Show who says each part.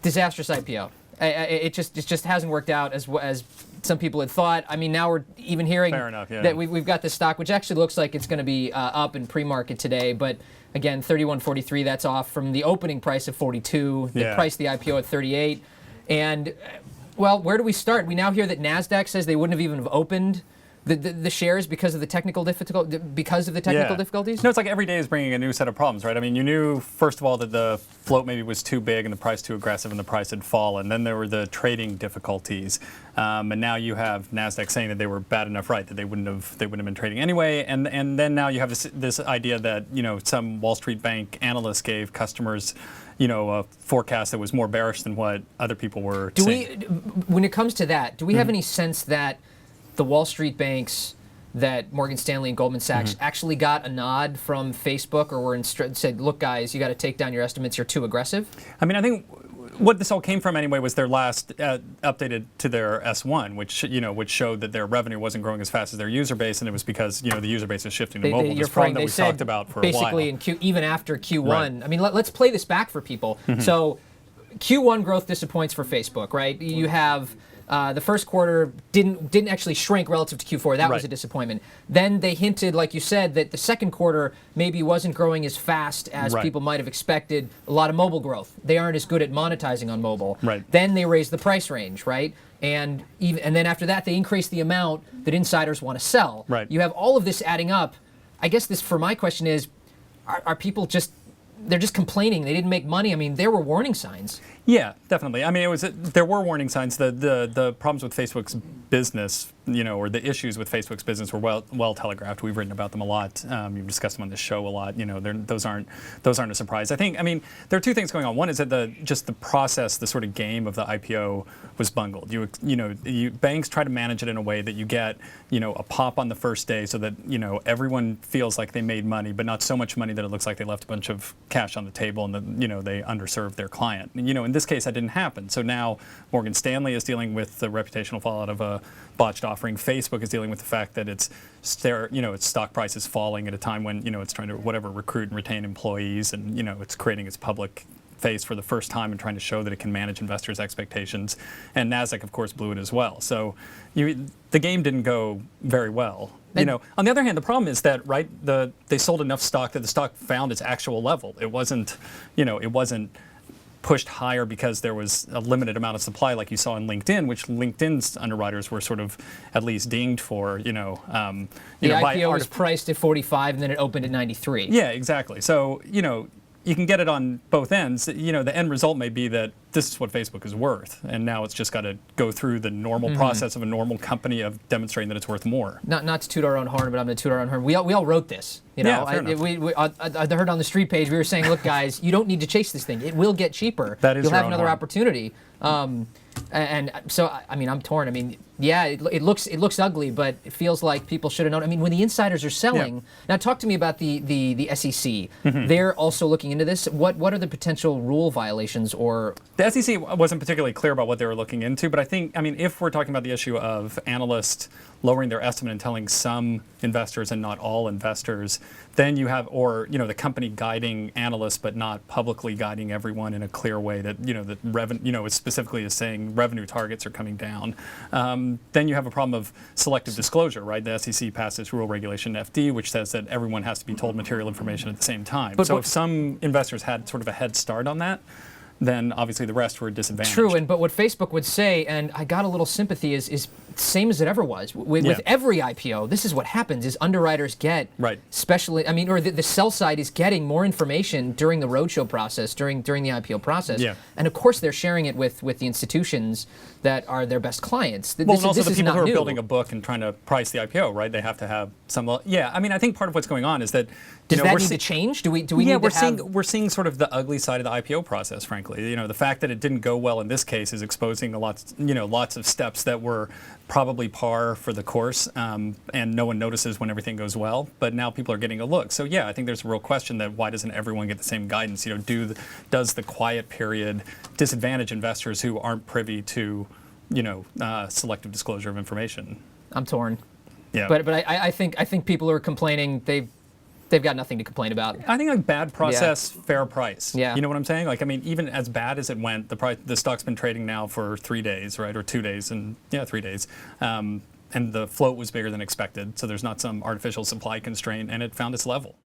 Speaker 1: disastrous IPO. It just hasn't worked out as some people had thought. I mean, now we're even hearing that we've got this stock, which actually looks like it's going to be up in pre-market today, but again, 31.43. That's off from the opening price of 42. They priced the IPO at 38, and well, where do we start? We now hear that NASDAQ says they wouldn't have even opened the shares because of the technical difficulties?
Speaker 2: No, it's like every day is bringing a new set of problems, right? I mean, you knew, first of all, that the float maybe was too big and the price too aggressive and the price had fallen. Then there were the trading difficulties. And now you have NASDAQ saying that they were bad enough right, that they wouldn't have been trading anyway. And then now you have this idea that, some Wall Street bank analysts gave customers a forecast that was more bearish than what other people were saying.
Speaker 1: When it comes to that, do we have any sense that the Wall Street banks, that Morgan Stanley and Goldman Sachs actually got a nod from Facebook, or said, look, guys, you got to take down your estimates, you're too aggressive?
Speaker 2: I mean, I think what this all came from anyway was their last updated to their S1, which showed that their revenue wasn't growing as fast as their user base, and it was because the user base is shifting to mobile. This problem that we talked about for a while.
Speaker 1: Basically, even after Q1. Right. I mean, let's play this back for people. So, Q1 growth disappoints for Facebook, right? You have the first quarter didn't actually shrink relative to Q4. That was a disappointment. Then they hinted, like you said, that the second quarter maybe wasn't growing as fast as people might have expected. A lot of mobile growth. They aren't as good at monetizing on mobile.
Speaker 2: Right.
Speaker 1: Then they raised the price range, right? And then after that, they increased the amount that insiders want to sell.
Speaker 2: Right.
Speaker 1: You have all of this adding up. I guess for my question is, are people they're just complaining they didn't make money? I mean, there were warning signs.
Speaker 2: Yeah, definitely. I mean, there were warning signs. The problems with Facebook's business, or the issues with Facebook's business were well telegraphed. We've written about them a lot. You've discussed them on this show a lot. Those aren't a surprise. I think. I mean, there are two things going on. One is that the process, the sort of game of the IPO was bungled. Banks try to manage it in a way that you get a pop on the first day, so that everyone feels like they made money, but not so much money that it looks like they left a bunch of cash on the table and that they underserved their client. In this case, that didn't happen. So now Morgan Stanley is dealing with the reputational fallout of a botched offering. Facebook is dealing with the fact that its stock price is falling at a time when it's trying to recruit and retain employees, and it's creating its public face for the first time and trying to show that it can manage investors' expectations. And NASDAQ, of course, blew it as well. So the game didn't go very well. On the other hand, the problem is that they sold enough stock that the stock found its actual level. It wasn't pushed higher because there was a limited amount of supply, like you saw in LinkedIn, which LinkedIn's underwriters were sort of at least dinged for.
Speaker 1: The IPO was priced at 45, and then it opened at 93.
Speaker 2: Yeah, exactly. So you can get it on both ends. The end result may be that this is what Facebook is worth, and now it's just got to go through the normal process of a normal company of demonstrating that it's worth more.
Speaker 1: Not to toot our own horn, but I'm going to toot our own horn. We all wrote this.
Speaker 2: Yeah,
Speaker 1: I heard on the street page we were saying, look, guys, you don't need to chase this thing. It will get cheaper.
Speaker 2: That is
Speaker 1: You'll have another opportunity. And so, I mean, I'm torn. I mean, yeah, it looks ugly, but it feels like people should have known. I mean, when the insiders are selling, now talk to me about the SEC. They're also looking into this. What are the potential rule violations or?
Speaker 2: The SEC wasn't particularly clear about what they were looking into, but I think, if we're talking about the issue of analysts lowering their estimate and telling some investors and not all investors, then you have, or the company guiding analysts but not publicly guiding everyone in a clear way that that revenue, it specifically is saying revenue targets are coming down. Then you have a problem of selective disclosure, right? The SEC passed this rule regulation FD, which says that everyone has to be told material information at the same time. So if some investors had sort of a head start on that, then obviously the rest were disadvantaged.
Speaker 1: True, but what Facebook would say, and I got a little sympathy, is same as it ever was. With every IPO, this is what happens, is underwriters get, especially, or the sell side is getting more information during the roadshow process, during the IPO process.
Speaker 2: Yeah.
Speaker 1: And of course they're sharing it with the institutions that are their best clients.
Speaker 2: And also the people who are building a book and trying to price the IPO, right? They have to have some, I think part of what's going on is that
Speaker 1: Does that need to change? Do we need to have...
Speaker 2: we're seeing sort of the ugly side of the IPO process, frankly. The fact that it didn't go well in this case is exposing lots of steps that were probably par for the course, and no one notices when everything goes well. But now people are getting a look. So I think there's a real question that why doesn't everyone get the same guidance? Does the quiet period disadvantage investors who aren't privy to selective disclosure of information?
Speaker 1: I'm torn.
Speaker 2: Yeah.
Speaker 1: But I think people who are complaining, they've got nothing to complain about.
Speaker 2: I think like bad process, fair price.
Speaker 1: Yeah.
Speaker 2: You know what I'm saying? Like, I mean, even as bad as it went, the stock's been trading now for 3 days, right? Or 2 days, and 3 days. And the float was bigger than expected, so there's not some artificial supply constraint, and it found its level.